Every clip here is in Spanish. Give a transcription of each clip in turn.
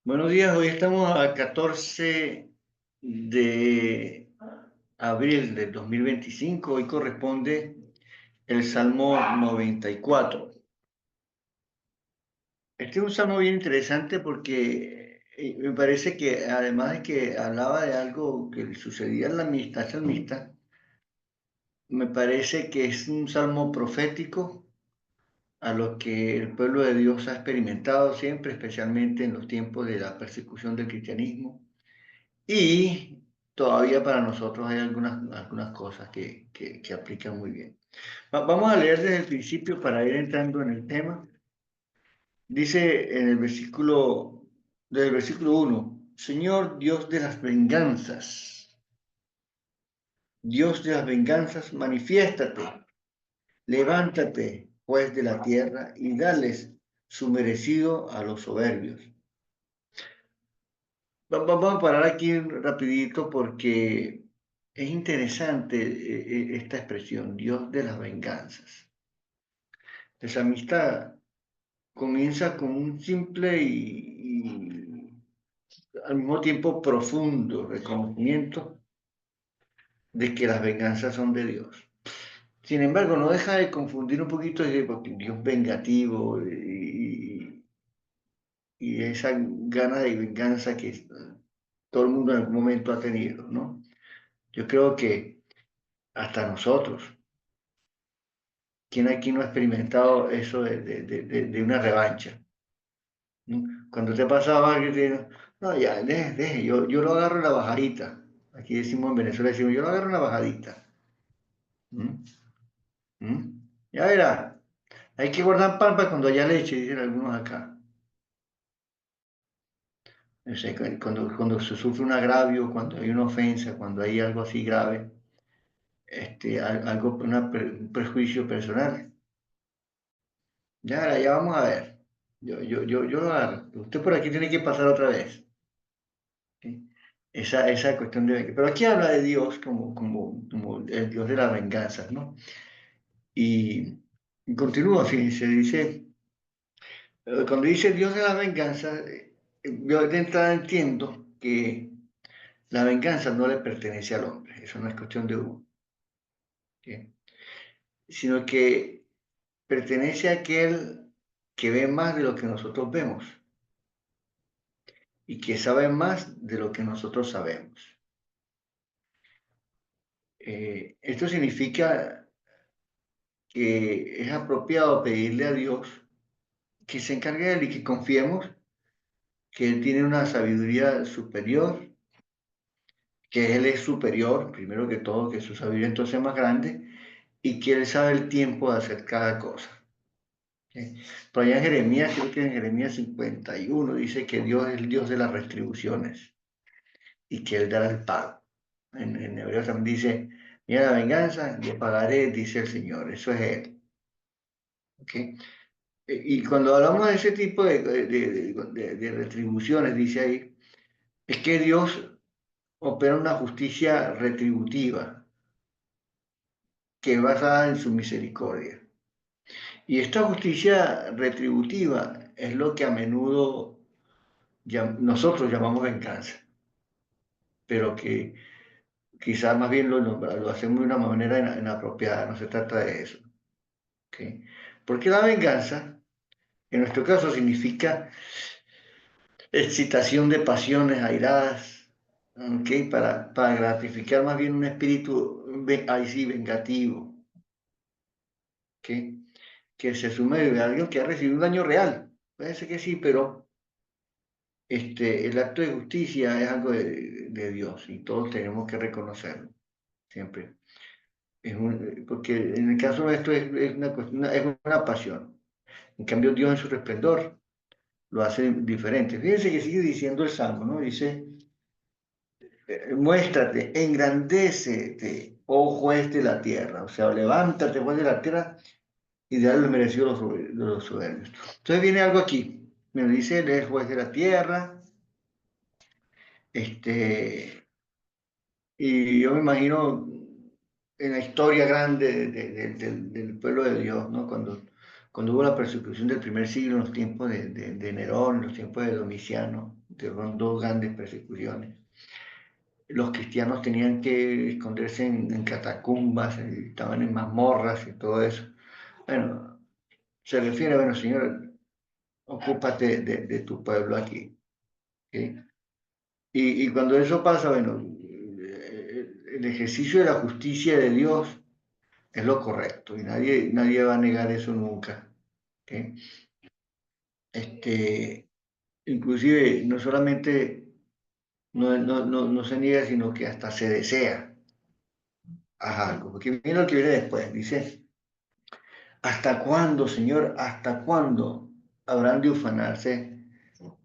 Buenos días, hoy estamos a 14 de abril del 2025. Hoy corresponde el Salmo 94. Este es un salmo bien interesante porque me parece que además de que hablaba de algo que le sucedía en la salmista, me parece que es un salmo profético a lo que el pueblo de Dios ha experimentado siempre, especialmente en los tiempos de la persecución del cristianismo. Y todavía para nosotros hay algunas cosas que aplican muy bien. Vamos a leer desde el principio para ir entrando en el tema. Dice en el desde el versículo 1, Señor Dios de las venganzas, Dios de las venganzas, manifiéstate, levántate, juez de la tierra, y dales su merecido a los soberbios. Vamos a parar aquí rapidito porque es interesante esta expresión, Dios de las venganzas. Esa amistad comienza con un simple y al mismo tiempo profundo reconocimiento de que las venganzas son de Dios. Sin embargo, no deja de confundir un poquito porque Dios vengativo y esa gana de venganza que todo el mundo en algún momento ha tenido, ¿no? Yo creo que hasta nosotros. ¿Quién aquí no ha experimentado eso de una revancha? ¿No? Cuando te pasaba que te, no, ya, deje, yo lo agarro en la bajadita. Aquí decimos en Venezuela, decimos, yo lo agarro en la bajadita. ¿Mm? ¿Mm? Ya verá, hay que guardar pan para cuando haya leche, dicen algunos acá. O sea, cuando se sufre un agravio, cuando hay una ofensa, cuando hay algo así grave, algo, un prejuicio personal. Ya vamos a ver. Yo lo agarro. Usted por aquí tiene que pasar otra vez. ¿Sí? Esa cuestión de... Pero aquí habla de Dios como el Dios de las venganzas, ¿no? Y continúa, fíjense, dice, cuando dice Dios de las venganzas, yo de entrada entiendo que la venganza no le pertenece al hombre, eso no es cuestión de uno, ¿sí? Sino que pertenece a aquel que ve más de lo que nosotros vemos y que sabe más de lo que nosotros sabemos. Esto significa que es apropiado pedirle a Dios que se encargue de él y que confiemos que Él tiene una sabiduría superior, que Él es superior, primero que todo, que su sabiduría entonces es más grande y que Él sabe el tiempo de hacer cada cosa. ¿Sí? Pero allá en Jeremías, creo que en Jeremías 51 dice que Dios es el Dios de las retribuciones y que Él dará el pago. En Hebreos también dice, mira la venganza, yo pagaré, dice el Señor, eso es Él. ¿Okay? Y cuando hablamos de ese tipo de retribuciones, dice ahí, es que Dios opera una justicia retributiva que es basada en su misericordia. Y esta justicia retributiva es lo que a menudo nosotros llamamos venganza, pero que quizás más bien lo hacemos de una manera inapropiada, no se trata de eso. ¿Okay? Porque la venganza, en nuestro caso, significa excitación de pasiones airadas, ¿ok? Para gratificar más bien un espíritu, ahí sí, vengativo, ¿ok? Que se sume de alguien que ha recibido un daño real. Puede ser que sí, pero el acto de justicia es algo de Dios y todos tenemos que reconocerlo, siempre. Porque en el caso de esto es es una pasión. En cambio, Dios en su resplendor lo hace diferente. Fíjense que sigue diciendo el Salmo, ¿no? Dice, muéstrate, engrandécete, oh juez de la tierra. O sea, levántate, juez de la tierra, y dale lo merecido de los soberbios. Entonces viene algo aquí. Me dice, él es juez de la tierra, este, y yo me imagino en la historia grande del pueblo de Dios, ¿no? Cuando hubo la persecución del primer siglo, en los tiempos de Nerón, en los tiempos de Domiciano, fueron dos grandes persecuciones. Los cristianos tenían que esconderse en catacumbas, estaban en mazmorras y todo eso. Bueno, se refiere, bueno, Señor, ocúpate de tu pueblo aquí. ¿Sí? Y cuando eso pasa, bueno, el ejercicio de la justicia de Dios es lo correcto y nadie va a negar eso nunca. ¿Sí? Inclusive, no solamente no se niega, sino que hasta se desea algo. Porque mira lo que viene después, dice, ¿hasta cuándo, Señor? ¿Hasta cuándo habrán de ufanarse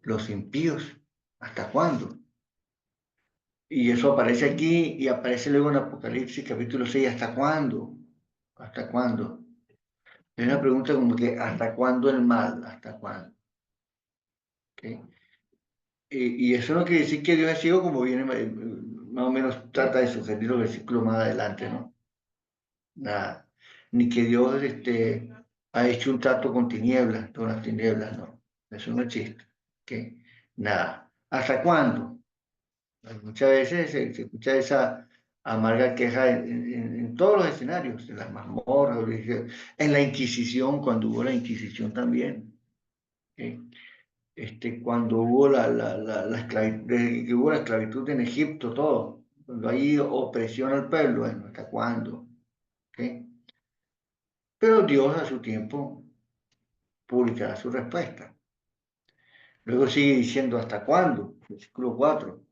los impíos? ¿Hasta cuándo? Y eso aparece aquí y aparece luego en Apocalipsis capítulo 6. ¿Hasta cuándo? ¿Hasta cuándo? Es una pregunta como que ¿hasta cuándo el mal? ¿Hasta cuándo? ¿Okay? Y eso no quiere decir que Dios es ciego, como viene más o menos trata de sugerir los versículos más adelante, ¿no? Nada. Ni que Dios ha hecho un trato con tinieblas, con las tinieblas, no. Eso no existe. ¿Okay? Nada. ¿Hasta cuándo? Muchas veces se escucha esa amarga queja en todos los escenarios, en las mazmorras, en la Inquisición, cuando hubo la Inquisición también. ¿Okay? Cuando hubo la esclavitud, desde que hubo la esclavitud en Egipto, todo, cuando hay opresión al pueblo, bueno, ¿hasta cuándo? ¿Okay? Pero Dios a su tiempo publicará su respuesta. Luego sigue diciendo, ¿hasta cuándo? Versículo 4.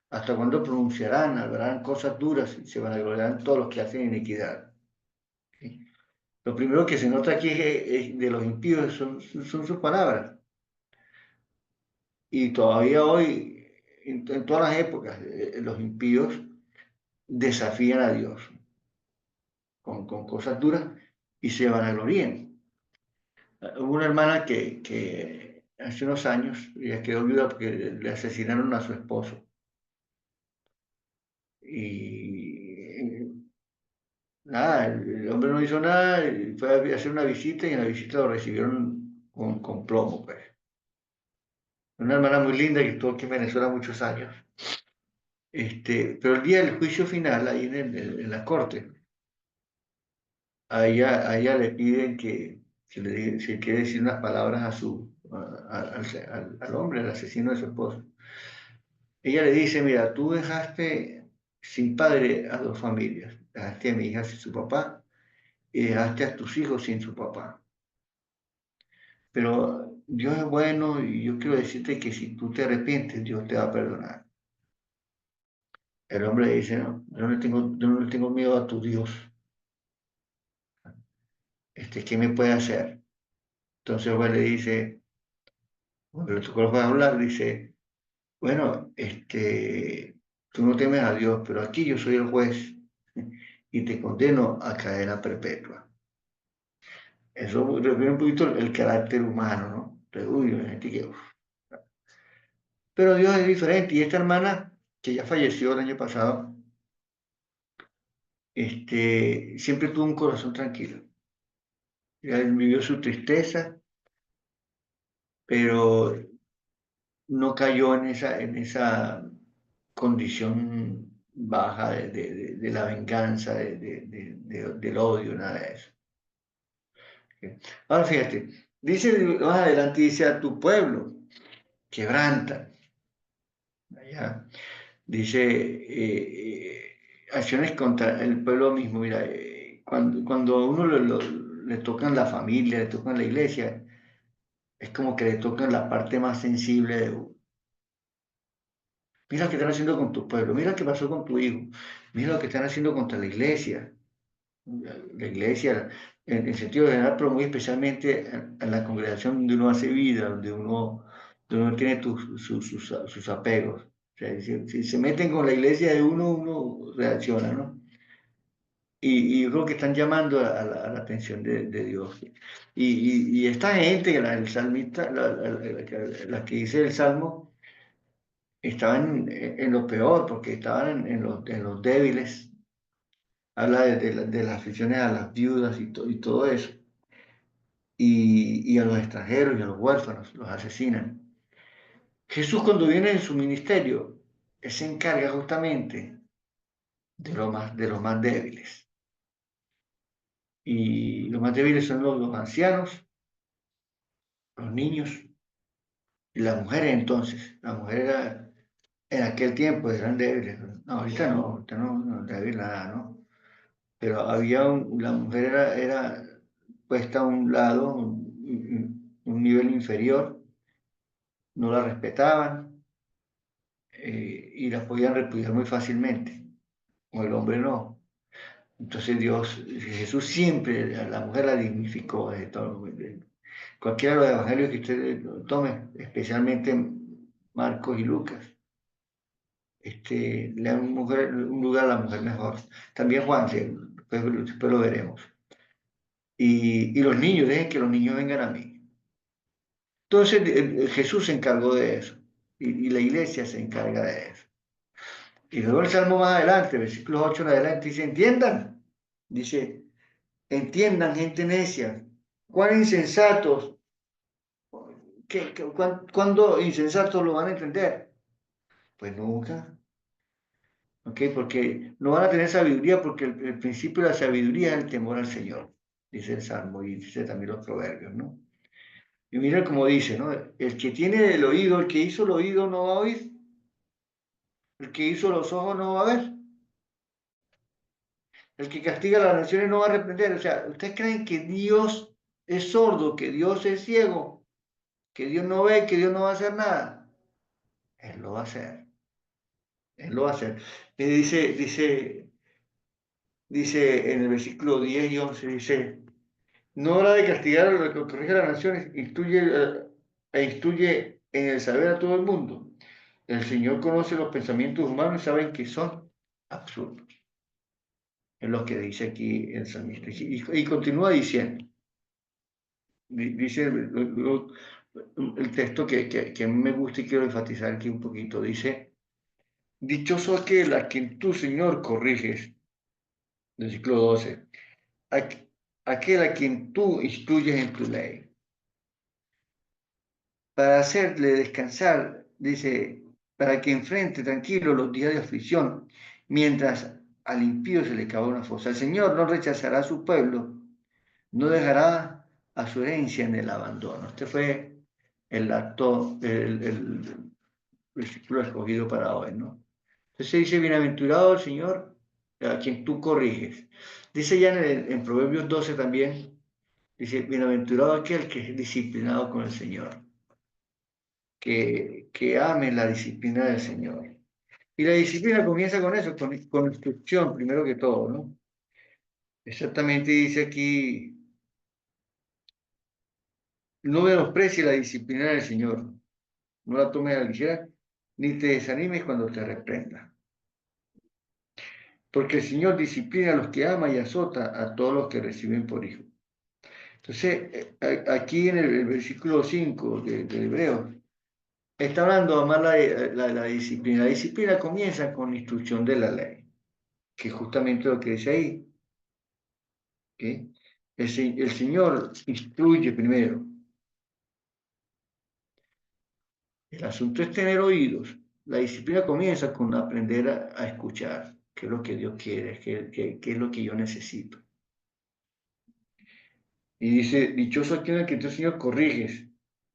¿Hasta cuándo pronunciarán, hablarán cosas duras y se vanagloriarán todos los que hacen iniquidad? ¿Sí? Lo primero que se nota aquí de los impíos son sus palabras. Y todavía hoy, en todas las épocas, los impíos desafían a Dios con cosas duras y se vanaglorían. Hubo una hermana que hace unos años, ella quedó viuda porque le asesinaron a su esposo. Y nada, el hombre no hizo nada, y fue a hacer una visita y en la visita lo recibieron con plomo, pues. Una hermana muy linda que estuvo aquí en Venezuela muchos años. Pero el día del juicio final, ahí en la corte, a ella le piden que si quiere decir unas palabras al hombre, al asesino de su esposo. Ella le dice, mira, tú dejaste sin padre a dos familias, dejaste a mi hija sin su papá y dejaste a tus hijos sin su papá. Pero Dios es bueno y yo quiero decirte que si tú te arrepientes, Dios te va a perdonar. El hombre le dice, no, yo no le tengo miedo a tu Dios. ¿Qué me puede hacer? Entonces el juez le dice, cuando le tocó a hablar, dice, bueno, tú no temes a Dios, pero aquí yo soy el juez y te condeno a cadena perpetua. Eso refiere un poquito el carácter humano, ¿no? Uy, hay gente que, uf. Pero Dios es diferente. Y esta hermana, que ya falleció el año pasado, siempre tuvo un corazón tranquilo. Él vivió su tristeza, pero no cayó en esa condición baja de la venganza, del odio, nada de eso. Ahora fíjate, dice más adelante, dice a tu pueblo, quebranta. Allá. Dice acciones contra el pueblo mismo. Mira, cuando a uno le tocan la familia, le tocan la iglesia, es como que le tocan la parte más sensible de uno. Mira lo que están haciendo con tu pueblo, mira lo que pasó con tu hijo, mira lo que están haciendo contra la iglesia. La iglesia, en sentido general, pero muy especialmente en la congregación donde uno hace vida, donde uno tiene sus apegos. O sea, si se meten con la iglesia de uno reacciona, ¿no? Y yo creo que están llamando a la atención de Dios. Y esta gente, el salmista, la que dice el salmo, estaban en lo peor, porque estaban en los débiles. Habla de las aficiones a las viudas y todo eso. Y a los extranjeros y a los huérfanos los asesinan. Jesús cuando viene en su ministerio, él se encarga justamente de los más débiles. Y los más débiles son los ancianos, los niños y las mujeres entonces. Las mujeres en aquel tiempo eran débiles. No, ahorita no débil nada, ¿no? Pero la mujer era puesta a un lado, un nivel inferior, no la respetaban y la podían repudiar muy fácilmente, o el hombre no. Entonces Jesús siempre a la mujer la dignificó de todo. Cualquiera de los evangelios que usted tome, especialmente Marcos y Lucas, le dan un lugar a la mujer mejor. También Juan, sí, después lo veremos. Y los niños, dejen que los niños vengan a mí. Entonces Jesús se encargó de eso y la iglesia se encarga de eso. Y luego el Salmo más adelante, versículos 8 en adelante, dice, entiendan, dice, entiendan gente necia, cuán insensatos, ¿cuándo insensatos lo van a entender? Pues nunca, ¿ok? Porque no van a tener sabiduría porque el principio de la sabiduría es el temor al Señor, dice el Salmo y dice también los proverbios, ¿no? Y mira cómo dice, ¿no? El que tiene el oído, el que hizo el oído no va a oír, el que hizo los ojos no va a ver, el que castiga a las naciones no va a reprender. O sea, ¿ustedes creen que Dios es sordo, que Dios es ciego, que Dios no ve, que Dios no va a hacer nada? Él lo va a hacer, Él lo va a hacer. Y dice en el versículo 10 y 11, dice, no hora de castigar a los que corrige a las naciones, instruye en el saber a todo el mundo. El Señor conoce los pensamientos humanos y sabe que son absurdos. Es lo que dice aquí el salmista. Y continúa diciendo, dice el texto que a mí me gusta y quiero enfatizar aquí un poquito. Dice, dichoso aquel a quien tú, Señor, corriges. Versículo 12. Aquel a quien tú instruyes en tu ley. Para hacerle descansar, dice, para que enfrente tranquilo los días de aflicción, mientras al impío se le cava una fosa. El Señor no rechazará a su pueblo, no dejará a su herencia en el abandono. Este fue el versículo escogido para hoy, ¿no? Entonces dice, bienaventurado el Señor a quien tú corriges. Dice ya en Proverbios 12 también, dice, bienaventurado aquel que es disciplinado con el Señor, que ame la disciplina del Señor. Y la disciplina comienza con eso, con instrucción, primero que todo, ¿no? Exactamente dice aquí, no menosprecies la disciplina del Señor, no la tomes a la ligera, ni te desanimes cuando te reprenda. Porque el Señor disciplina a los que ama y azota a todos los que reciben por hijo. Entonces, aquí en el versículo 5 de Hebreos, está hablando de amar la disciplina. La disciplina comienza con la instrucción de la ley, que es justamente lo que dice ahí. ¿Okay? El Señor instruye primero. El asunto es tener oídos. La disciplina comienza con aprender a escuchar, qué es lo que Dios quiere, qué es lo que yo necesito. Y dice, dichoso aquel al que tú, Señor, corriges,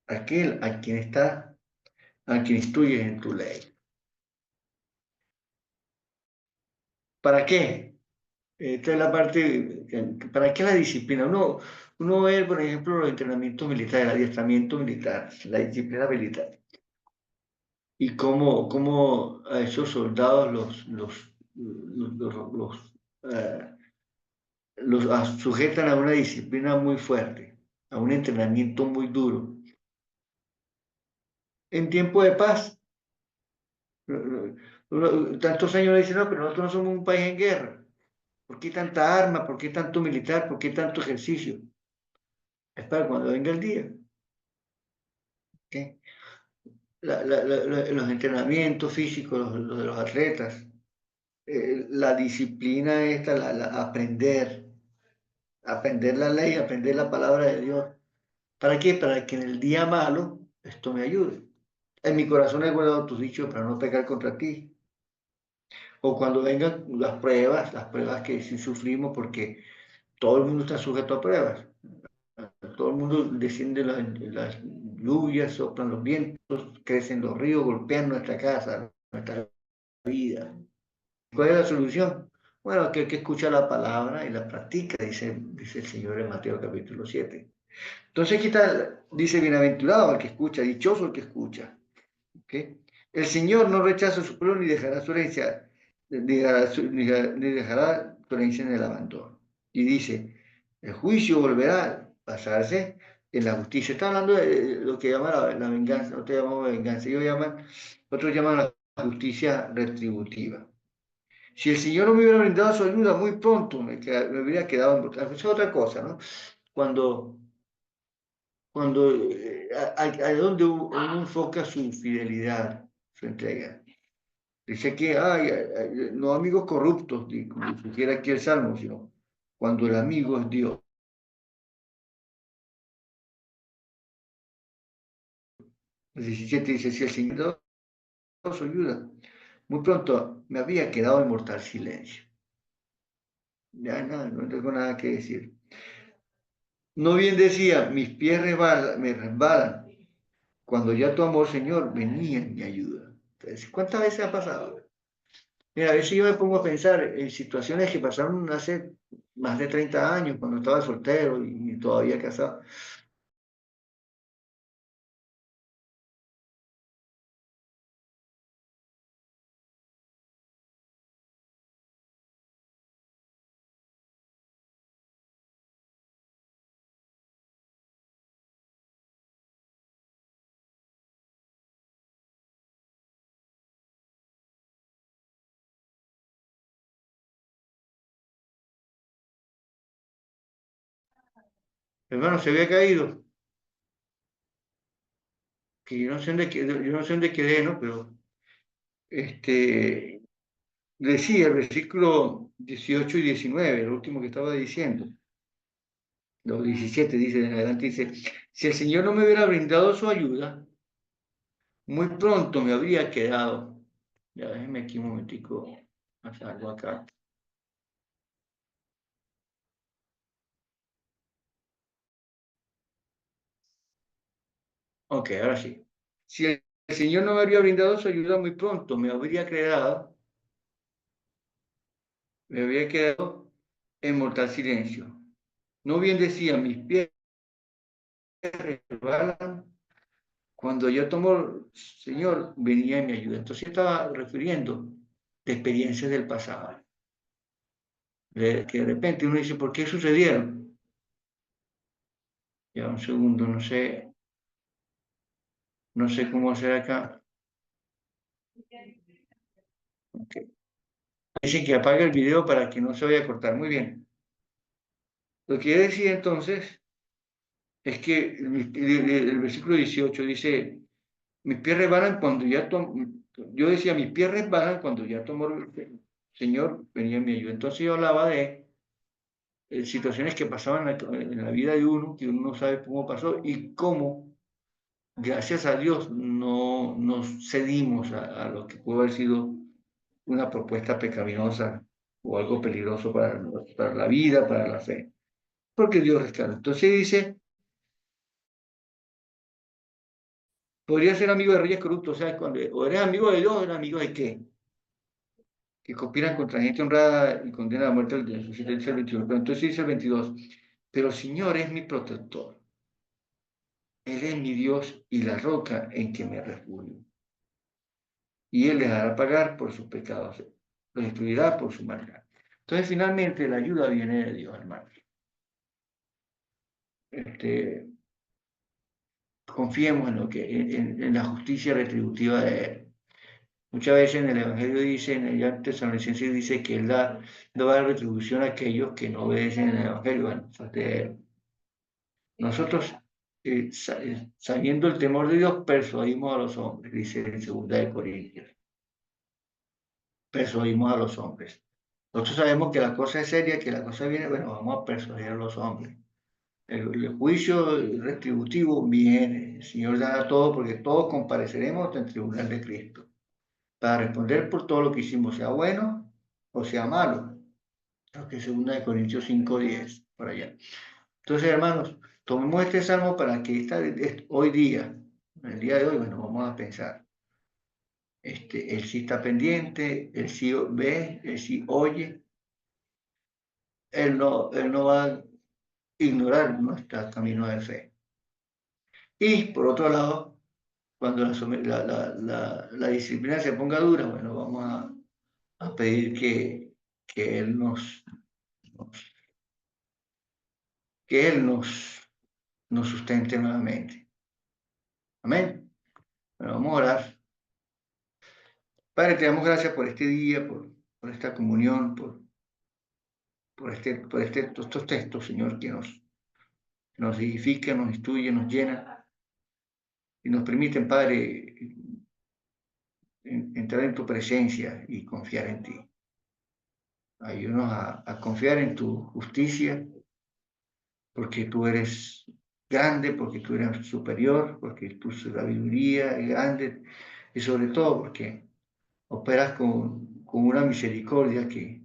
aquel a quien instruyes en tu ley. ¿Para qué? Esta es la parte, ¿para qué la disciplina? Uno ve, por ejemplo, los entrenamientos militares, el adiestramiento militar, la disciplina militar, y cómo a esos soldados eh, sujetan a una disciplina muy fuerte, a un entrenamiento muy duro. En tiempo de paz, tantos años le dicen, no, pero nosotros no somos un país en guerra. ¿Por qué tanta arma? ¿Por qué tanto militar? ¿Por qué tanto ejercicio? Es para cuando venga el día. ¿Okay? Los entrenamientos físicos de los atletas, la disciplina esta, aprender la ley, aprender la palabra de Dios. ¿Para qué? Para que en el día malo esto me ayude. En mi corazón he guardado tus dichos para no pecar contra ti. O cuando vengan las pruebas que sí sufrimos, porque todo el mundo está sujeto a pruebas. Todo el mundo desciende las lluvias, soplan los vientos, crecen los ríos, golpean nuestra casa, nuestra vida. ¿Cuál es la solución? Bueno, aquel que escucha la palabra y la practica, dice el Señor en Mateo capítulo 7. Entonces aquí está, dice, bienaventurado el que escucha, dichoso el que escucha. ¿Okay? El Señor no rechaza su pueblo ni dejará su herencia, ni dejará su herencia en el abandono. Y dice, el juicio volverá a basarse en la justicia. Está hablando de lo que llaman la venganza, nosotros llamamos venganza, otros llaman la justicia retributiva. Si el Señor no me hubiera brindado su ayuda muy pronto, me hubiera quedado en... Esa es otra cosa, ¿no? Cuando a donde uno enfoca su fidelidad, su entrega. Dice que no amigos corruptos, como sugiere aquí el Salmo, sino cuando el amigo es Dios. 17 dice, si el Señor no su ayuda, muy pronto me había quedado en mortal silencio. Ya nada, no tengo nada que decir. No bien decía, mis pies me resbalan, cuando ya tu amor, Señor, venía en mi ayuda. Entonces, ¿cuántas veces ha pasado? Mira, a veces yo me pongo a pensar en situaciones que pasaron hace más de 30 años, cuando estaba soltero y todavía casado. Hermano, se había caído, que yo no sé dónde quedé, ¿no? Pero este, decía el versículo 18 y 19, el último que estaba diciendo, los 17 dice en adelante, dice, si el Señor no me hubiera brindado su ayuda, muy pronto me habría quedado. Ya déjenme aquí un momentico, hacer algo acá. Ok, ahora sí. Si el Señor no me habría brindado su ayuda muy pronto, me habría quedado en mortal silencio. No bien decía, mis pies resbalan, cuando yo tomo, Señor, venía en mi ayuda. Entonces estaba refiriendo de experiencias del pasado, que de repente uno dice, ¿por qué sucedieron? Ya un segundo, no sé cómo hacer acá. Okay. Dicen que apague el video para que no se vaya a cortar. Muy bien. Lo que yo decía entonces es que el versículo 18 dice, mis pies resbalan cuando ya tomo, yo decía, mis pies resbalan cuando ya tomo el Señor, venía en mi ayuda. Entonces yo hablaba de situaciones que pasaban en la vida de uno, que uno no sabe cómo pasó y cómo, gracias a Dios, no nos cedimos a lo que pudo haber sido una propuesta pecaminosa o algo peligroso para la vida, para la fe. Porque Dios rescata. Entonces dice, podría ser amigo de reyes corruptos, o sea, cuando o eres amigo de Dios o eres amigo de qué, que conspiran contra gente honrada y condenan a muerte al Dios. Dice el 21. Pero entonces dice el 22, pero el Señor es mi protector, Él es mi Dios y la roca en que me refugio. Y Él les hará pagar por sus pecados, los destruirá por su maldad. Entonces finalmente la ayuda viene de Dios, hermanos. Este, confiemos en, lo que, en la justicia retributiva de Él. Muchas veces en el Evangelio dice, en el Tesalonicenses dice que Él da retribución a aquellos que no obedecen el Evangelio. Bueno, nosotros, sabiendo el temor de Dios, persuadimos a los hombres, dice en 2 Corintios. Persuadimos a los hombres. Nosotros sabemos que la cosa es seria, que la cosa viene, bueno, vamos a persuadir a los hombres. El juicio retributivo viene. El Señor da todo porque todos compareceremos ante el tribunal de Cristo para responder por todo lo que hicimos, sea bueno o sea malo. Creo que es 2 Corintios 5:10, por allá. Entonces, hermanos, tomemos este salmo para que hoy día, el día de hoy, bueno, vamos a pensar. Él sí está pendiente, él sí ve, él sí oye, él no va a ignorar nuestro camino de fe. Y por otro lado, cuando la disciplina se ponga dura, bueno, vamos a pedir que Él que Él nos sustente nuevamente. Amén. Bueno, vamos a orar. Padre, te damos gracias por este día, por esta comunión, por estos textos, Señor, que nos edifican, nos instruyen, nos llenan y nos permiten, Padre, entrar en tu presencia y confiar en ti. Ayúdanos a confiar en tu justicia, porque tú eres grande, porque tú eres superior, porque tu sabiduría es grande y sobre todo porque operas con una misericordia que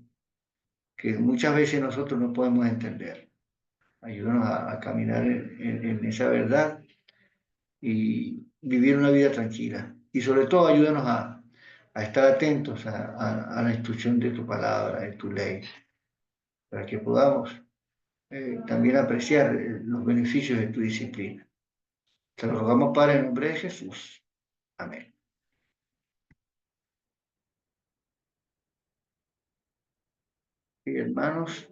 muchas veces nosotros no podemos entender. Ayúdanos a caminar en esa verdad y vivir una vida tranquila. Y sobre todo ayúdanos a estar atentos a la instrucción de tu palabra, de tu ley, para que podamos también apreciar los beneficios de tu disciplina. Te lo rogamos, Padre, en nombre de Jesús. Amén. Y hermanos,